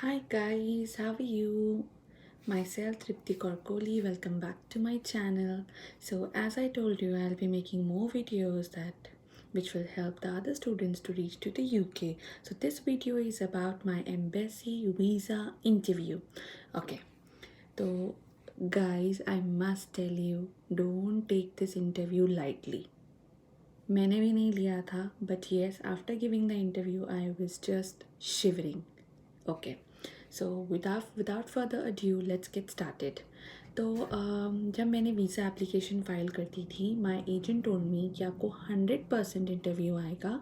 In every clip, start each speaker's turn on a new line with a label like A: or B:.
A: Hi guys, how are you? Myself Tripti Korkoli, welcome back to my channel. So as I told you, I'll be making more videos that which will help the other students to reach to the UK. So this video is about my embassy visa interview. Okay, so guys, I must tell you, don't take this interview lightly. मैंने भी नहीं लिया था, but yes, after giving the interview, I was just shivering. Okay so without further adieu let's get started. तो जब मैंने visa application file करती थी माय एजेंट टोल्ड मी कि आपको 100% इंटरव्यू आएगा।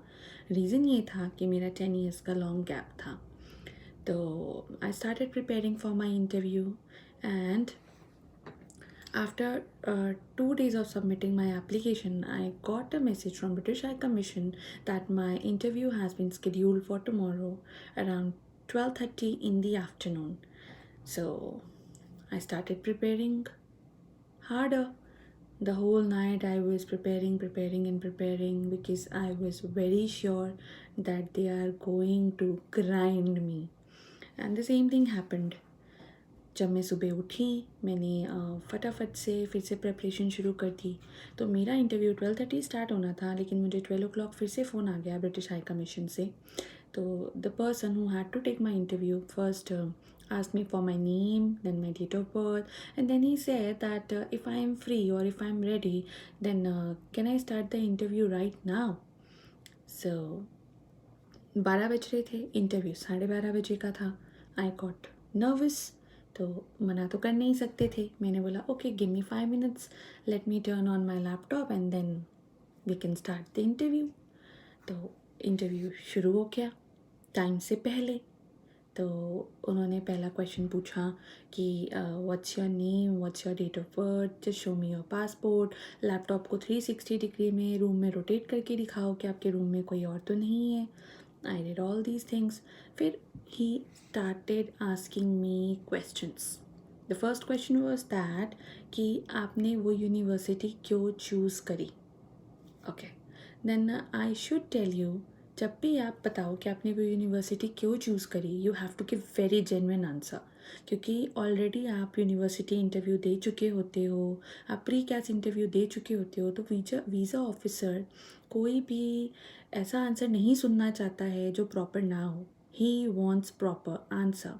A: रीज़न ये था कि मेरा 10 इयर्स का लॉन्ग गैप था। तो I started preparing for my interview and after 2 days of submitting my application, I got a message from British High Commission that my interview has been scheduled for tomorrow around 12:30 in the afternoon. So I started preparing harder. The whole night I was preparing because I was very sure that they are going to grind me. And the same thing happened. जब मैं सुबह उठी मैंने फटाफट से फिर से preparation शुरू कर दी। तो मेरा इंटरव्यू 12:30 स्टार्ट होना था, लेकिन मुझे 12 o'clock फिर से फ़ोन आ गया ब्रिटिश हाई कमीशन से। तो the person who had to take my interview first asked me for my name, then my date of birth, and then he said that if I am free or if I am ready, then can I start the interview right now? So 12 बज रहे थे, interview 12:30 बजे का था। I got nervous, तो मना तो कर नहीं सकते थे। मैंने बोला okay give me 5 minutes, let me turn on my laptop and then we can start the interview. तो इंटरव्यू शुरू हो गया टाइम से पहले। तो उन्होंने पहला क्वेश्चन पूछा कि what's your name, what's your date of birth, just show me your passport. Laptop को 360 डिग्री में रूम में रोटेट करके दिखाओ कि आपके रूम में कोई और तो नहीं है। I did all these things. फिर he started asking me questions. The first question was that कि आपने वो यूनिवर्सिटी क्यों चूज़ करी। Okay then I should tell you, जब भी आप बताओ कि आपने वो यूनिवर्सिटी क्यों चूज़ करी, you have to give very genuine answer. क्योंकि ऑलरेडी आप यूनिवर्सिटी इंटरव्यू दे चुके होते हो, आप प्री कैस इंटरव्यू दे चुके होते हो। तो वीज़ा ऑफिसर कोई भी ऐसा आंसर नहीं सुनना चाहता है जो प्रॉपर ना हो। He wants proper answer.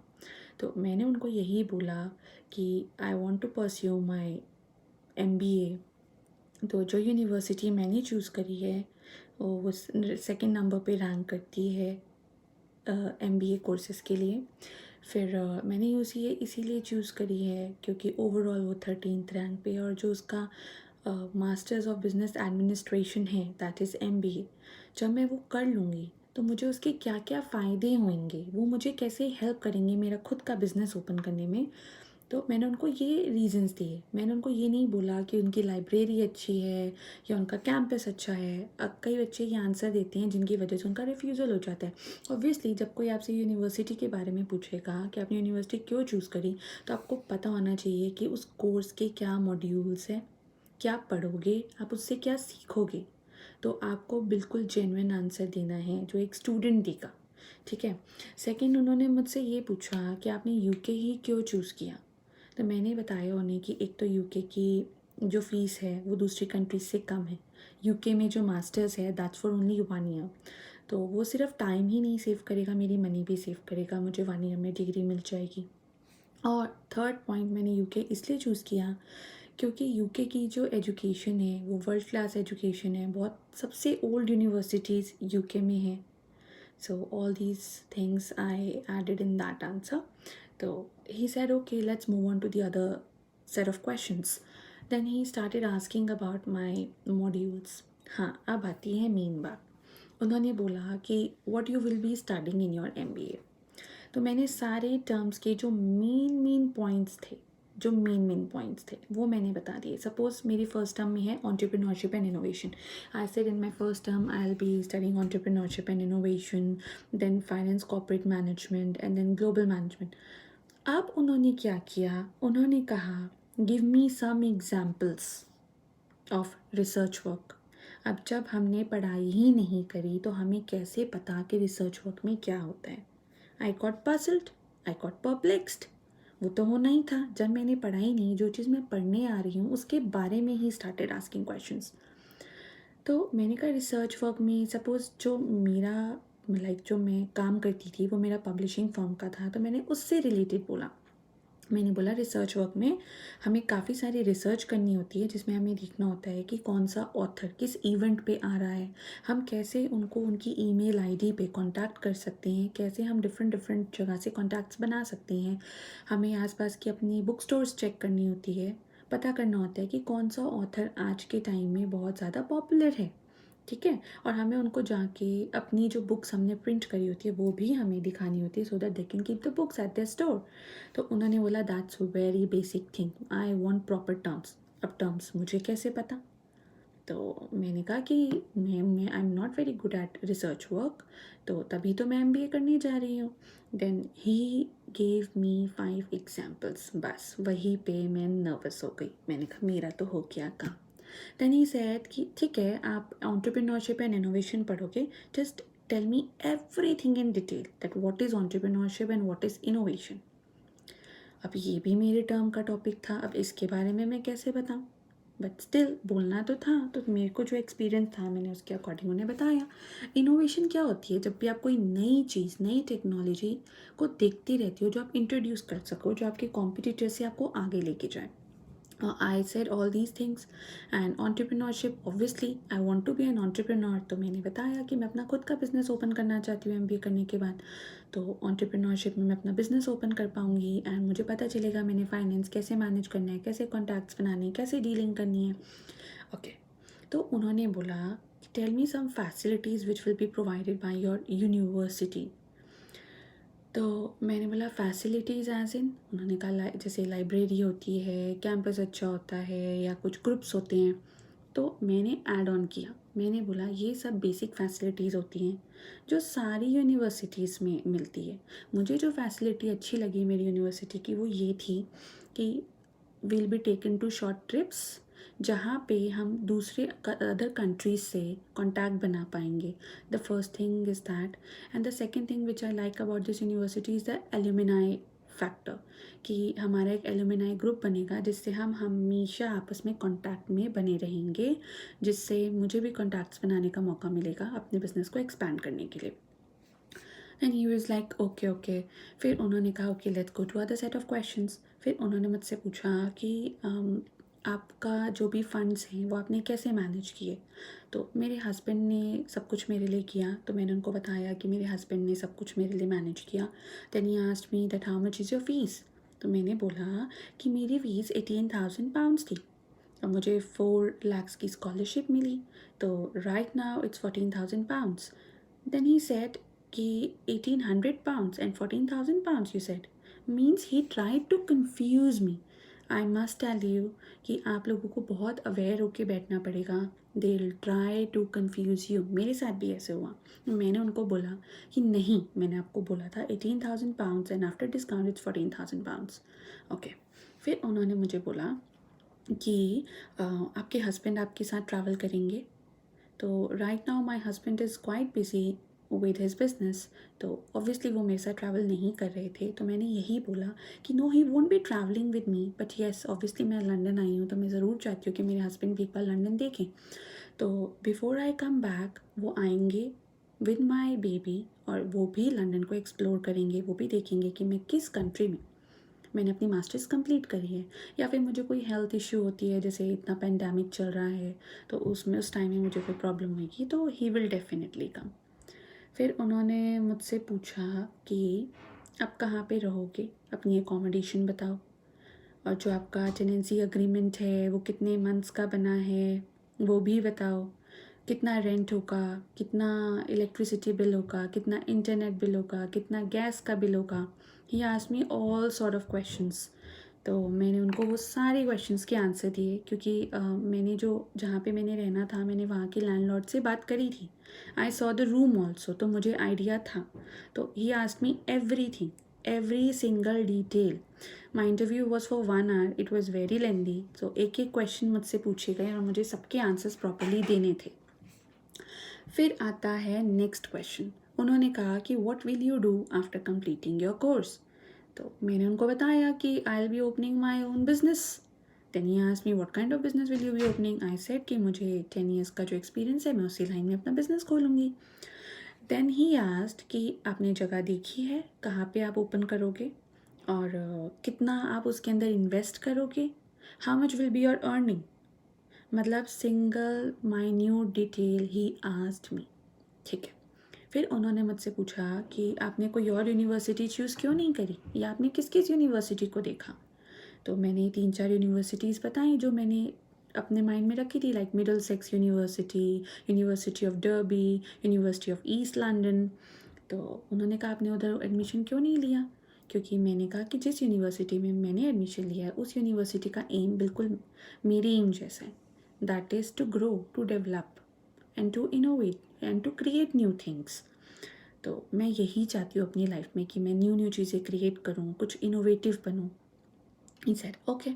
A: तो मैंने उनको यही बोला कि I want to pursue my MBA। तो जो यूनिवर्सिटी मैंने चूज़ करी है वो सेकंड नंबर पे रैंक करती है MBA कोर्सेज़ के लिए। फिर मैंने इसीलिए चूज़ करी है क्योंकि ओवरऑल वो 13th रैंक पे, और जो उसका मास्टर्स ऑफ बिजनेस एडमिनिस्ट्रेशन है दैट इज़ MBA, जब मैं वो कर लूँगी तो मुझे उसके क्या क्या फ़ायदे होंगे, वो मुझे कैसे हेल्प करेंगे मेरा खुद का बिज़नेस ओपन करने में। तो मैंने उनको ये रीजंस दिए। मैंने उनको ये नहीं बोला कि उनकी लाइब्रेरी अच्छी है या उनका कैंपस अच्छा है। अब कई बच्चे ये आंसर देते हैं जिनकी वजह से उनका रिफ्यूज़ल हो जाता है। ऑब्वियसली जब कोई आपसे यूनिवर्सिटी के बारे में पूछेगा कि आपने यूनिवर्सिटी क्यों चूज़ करी, तो आपको पता होना चाहिए कि उस कोर्स के क्या मॉड्यूल्स हैं, क्या पढ़ोगे, आप उससे क्या सीखोगे। तो आपको बिल्कुल जेन्युइन आंसर देना है जो एक स्टूडेंट देगा, ठीक है। सेकंड, उन्होंने मुझसे ये पूछा कि आपने UK ही क्यों चूज़ किया। तो मैंने बताया उन्हें कि एक तो UK की जो फ़ीस है वो दूसरी कंट्रीज से कम है। UK में जो मास्टर्स है दैट्स फॉर ओनली 1 ईयर। तो वो सिर्फ टाइम ही नहीं सेव करेगा, मेरी मनी भी सेव करेगा, मुझे 1 ईयर में डिग्री मिल जाएगी। और थर्ड पॉइंट, मैंने UK इसलिए चूज़ किया क्योंकि UK की जो एजुकेशन है वो वर्ल्ड क्लास एजुकेशन है। बहुत सबसे ओल्ड यूनिवर्सिटीज़ UK में है। So all these things I added in that answer. So he said, okay, let's move on to the other set of questions. Then he started asking about my modules. हाँ, अब आती है main बात। उन्होंने बोला कि what you will be studying in your MBA। तो मैंने सारे टर्म्स के जो मेन पॉइंट्स थे वो मैंने बता दिए। सपोज मेरी फर्स्ट टर्म में है entrepreneurship and innovation. I said in my first term I will be studying entrepreneurship and innovation, then finance, corporate management and then global management. अब उन्होंने क्या किया, उन्होंने कहा give me some examples of research work. अब जब हमने पढ़ाई ही नहीं करी तो हमें कैसे पता कि रिसर्च वर्क में क्या होता है। I got puzzled. I got perplexed. वो तो होना ही था, जब मैंने पढ़ाई नहीं, जो चीज़ मैं पढ़ने आ रही हूँ उसके बारे में ही स्टार्टेड आस्किंग क्वेश्चंस। तो मैंने कहा रिसर्च वर्क में सपोज़ जो मेरा जो मैं काम करती थी वो मेरा पब्लिशिंग फर्म का था, तो मैंने उससे रिलेटेड बोला। मैंने बोला रिसर्च वर्क में हमें काफ़ी सारी रिसर्च करनी होती है, जिसमें हमें देखना होता है कि कौन सा ऑथर किस इवेंट पे आ रहा है, हम कैसे उनको उनकी ईमेल आईडी पे कांटेक्ट कर सकते हैं, कैसे हम डिफरेंट डिफरेंट जगह से कांटेक्ट्स बना सकते हैं। हमें आसपास की अपनी बुक स्टोर्स चेक करनी होती है, पता करना होता है कि कौन सा ऑथर आज के टाइम में बहुत ज़्यादा पॉपुलर है, ठीक है। और हमें उनको जाके अपनी जो बुक्स हमने प्रिंट करी होती है वो भी हमें दिखानी होती है, so that they can keep the books at their store. तो उन्होंने बोला that's very basic thing, I want proper terms. अब टर्म्स मुझे कैसे पता? तो मैंने कहा कि मैं I am not very good at research work, तो तभी तो मैं एमबीए करने जा रही हूँ। Then he gave me 5 examples, बस वहीं पे मैं नर्वस हो गई। मैंने कहा मेरा तो हो गया काम। देन ही सेड कि ठीक है, आप एंटरप्रेन्योरशिप एंड इनोवेशन पढ़ोगे, just tell me everything in detail that what is entrepreneurship and what is innovation. अब ये भी मेरे टर्म का टॉपिक था, अब इसके बारे में मैं कैसे बताऊँ? बट स्टिल बोलना तो था, तो मेरे को जो एक्सपीरियंस था मैंने उसके अकॉर्डिंग उन्हें बताया। इनोवेशन क्या होती है? जब भी आप कोई नई चीज़, नई टेक्नोलॉजी को देखती रहती हो, जो आप इंट्रोड्यूस कर सको, जो आपके कॉम्पिटिटर से आपको आगे लेके जाए। I said all these things and entrepreneurship, obviously I want to be an entrepreneur। तो मैंने बताया कि मैं अपना खुद का बिजनेस ओपन करना चाहती हूँ एमबीए करने के बाद। तो entrepreneurship में मैं अपना बिजनेस ओपन कर पाऊँगी एंड मुझे पता चलेगा मैंने फाइनेंस कैसे मैनेज करना है, कैसे कॉन्टैक्ट्स बनाने हैं, कैसे डीलिंग करनी है। ओके, तो उन्होंने बोला tell me some facilities which will be provided by your university. तो मैंने बोला फैसिलिटीज़ एज इन, उन्होंने कहा जैसे लाइब्रेरी होती है, कैंपस अच्छा होता है, या कुछ ग्रुप्स होते हैं। तो मैंने ऐड ऑन किया, मैंने बोला ये सब बेसिक फैसिलिटीज़ होती हैं जो सारी यूनिवर्सिटीज़ में मिलती है। मुझे जो फैसिलिटी अच्छी लगी मेरी यूनिवर्सिटी की वो ये थी कि will be taken to short trips, जहाँ पे हम दूसरे अदर कंट्रीज से कॉन्टैक्ट बना पाएंगे। The first thing is that, and the second thing which I like about this university is the alumni factor, कि हमारा एक एल्यूमिनाई ग्रुप बनेगा जिससे हम हमेशा आपस में कॉन्टैक्ट में बने रहेंगे, जिससे मुझे भी कॉन्टैक्ट्स बनाने का मौका मिलेगा अपने बिजनेस को एक्सपैंड करने के लिए। And he was like okay okay. फिर उन्होंने कहा okay let's go to other set of questions. फिर उन्होंने मुझसे पूछा कि आपका जो भी फंड्स हैं वो आपने कैसे मैनेज किए। तो मेरे हस्बैंड ने सब कुछ मेरे लिए किया, तो मैंने उनको बताया कि मेरे हस्बैंड ने सब कुछ मेरे लिए मैनेज किया। Then he asked me that how much is your fees. तो मैंने बोला कि मेरी फ़ीस 18,000 पाउंड्स थी और मुझे 4 lakhs की स्कॉलरशिप मिली, तो right now it's 14,000 pounds. Then he said कि 1800 pounds and 14,000 pounds you said, means he tried to confuse me। I must tell you कि आप लोगों को बहुत अवेयर होके बैठना पड़ेगा, they will try to confuse you. मेरे साथ भी ऐसे हुआ। मैंने उनको बोला कि नहीं, मैंने आपको बोला था 18,000 pounds and after discount it's 14,000 pounds। Okay, फिर उन्होंने मुझे बोला कि आपके हस्बैंड आपके साथ ट्रैवल करेंगे। तो right now my husband is quite busy with his business, तो ऑब्वियसली वो मेरे साथ ट्रैवल नहीं कर रहे थे। तो मैंने यही बोला कि no he won't be travelling with me, but yes obviously मैं लंदन आई हूँ तो मैं ज़रूर चाहती हूँ कि मेरे हस्बैंड भी एक बार लंदन देखें। तो बिफोर आई कम बैक वो आएंगे विद माई बेबी और वो भी लंदन को एक्सप्लोर करेंगे, वो भी देखेंगे कि मैं किस कंट्री में मैंने अपनी मास्टर्स कंप्लीट करी है, या फिर मुझे कोई हेल्थ इश्यू होती है, जैसे इतना पेंडेमिक चल रहा है तो उसमें उस टाइम में मुझे कोई प्रॉब्लम होगी, तो ही विल डेफिनेटली कम। फिर उन्होंने मुझसे पूछा कि आप कहाँ पे रहोगे, अपनी एकोमोडेशन बताओ, और जो आपका टेनेंसी अग्रीमेंट है वो कितने मंथ्स का बना है वो भी बताओ, कितना रेंट होगा, कितना इलेक्ट्रिसिटी बिल होगा, कितना इंटरनेट बिल होगा, कितना गैस का बिल होगा। ही asked me all sort of questions. तो मैंने उनको वो सारे क्वेश्चंस के आंसर दिए, क्योंकि मैंने जो जहाँ पे मैंने रहना था मैंने वहाँ के लैंडलॉर्ड से बात करी थी। I saw the room also, तो मुझे आइडिया था। तो he asked me everything, every single detail. My interview was for 1 hour, it was very lengthy. So एक एक क्वेश्चन मुझसे पूछे गए और मुझे सबके आंसर्स प्रॉपरली देने थे। फिर आता है नेक्स्ट क्वेश्चन। उन्होंने कहा कि what will you do after completing your course. तो मैंने उनको बताया कि I will be opening my own business. Then he asked me what kind of business will you be opening. I said कि मुझे 10 years का जो एक्सपीरियंस है मैं उसी लाइन में अपना बिजनेस खोलूँगी। देन ही आस्क्ड कि आपने जगह देखी है, कहाँ पे आप ओपन करोगे और कितना आप उसके अंदर इन्वेस्ट करोगे, how much will be your earning. मतलब single minute detail he asked me. ठीक है। फिर उन्होंने मुझसे पूछा कि आपने कोई और यूनिवर्सिटी चूज़ क्यों नहीं करी, या आपने किस किस यूनिवर्सिटी को देखा। तो मैंने 3-4 यूनिवर्सिटीज़ बताई जो मैंने अपने माइंड में रखी थी, like Middlesex university, university of derby, university of east London. तो उन्होंने कहा आपने उधर एडमिशन क्यों नहीं लिया। क्योंकि मैंने कहा कि जिस यूनिवर्सिटी में मैंने एडमिशन लिया है उस यूनिवर्सिटी का एम बिल्कुल मेरे एम जैसा है, that is to grow, to develop and to innovate and to create new things. तो मैं यही चाहती हूँ अपनी लाइफ में कि मैं न्यू न्यू चीज़ें क्रिएट करूँ, कुछ इनोवेटिव बनूँ। ही सेड ओके।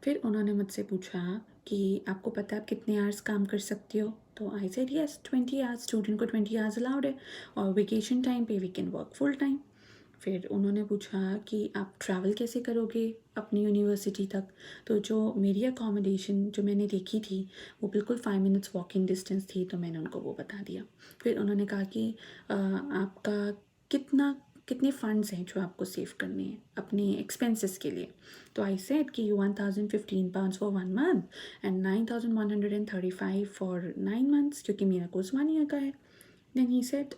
A: फिर उन्होंने मुझसे पूछा कि आपको पता है आप कितने आवर्स काम कर सकती हो। तो I said yes 20 hours, student को 20 hours अलाउड है और वेकेशन टाइम पे we can work full time. फिर उन्होंने पूछा कि आप ट्रैवल कैसे करोगे अपनी यूनिवर्सिटी तक। तो जो मेरी अकोमोडेशन जो मैंने देखी थी वो बिल्कुल 5 minutes वॉकिंग डिस्टेंस थी, तो मैंने उनको वो बता दिया। फिर उन्होंने कहा कि आपका कितना कितने फ़ंड्स हैं जो आपको सेव करने हैं अपने एक्सपेंसेस के लिए। तो आई सेड कि 1015 pounds for 1 month and 9135 for 9 months, क्योंकि मेरा कोर्स 1 year का है। देन ही सेड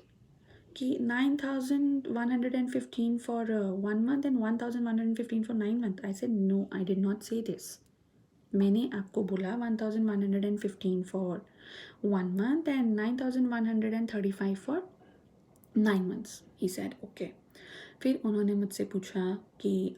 A: कि 9115 for 1 month and 1115 for 9 month। I said no, I did not say this. मैंने आपको बोला 1115 for 1 month and 9135 for 9 months। He said okay. फिर उन्होंने मुझसे पूछा कि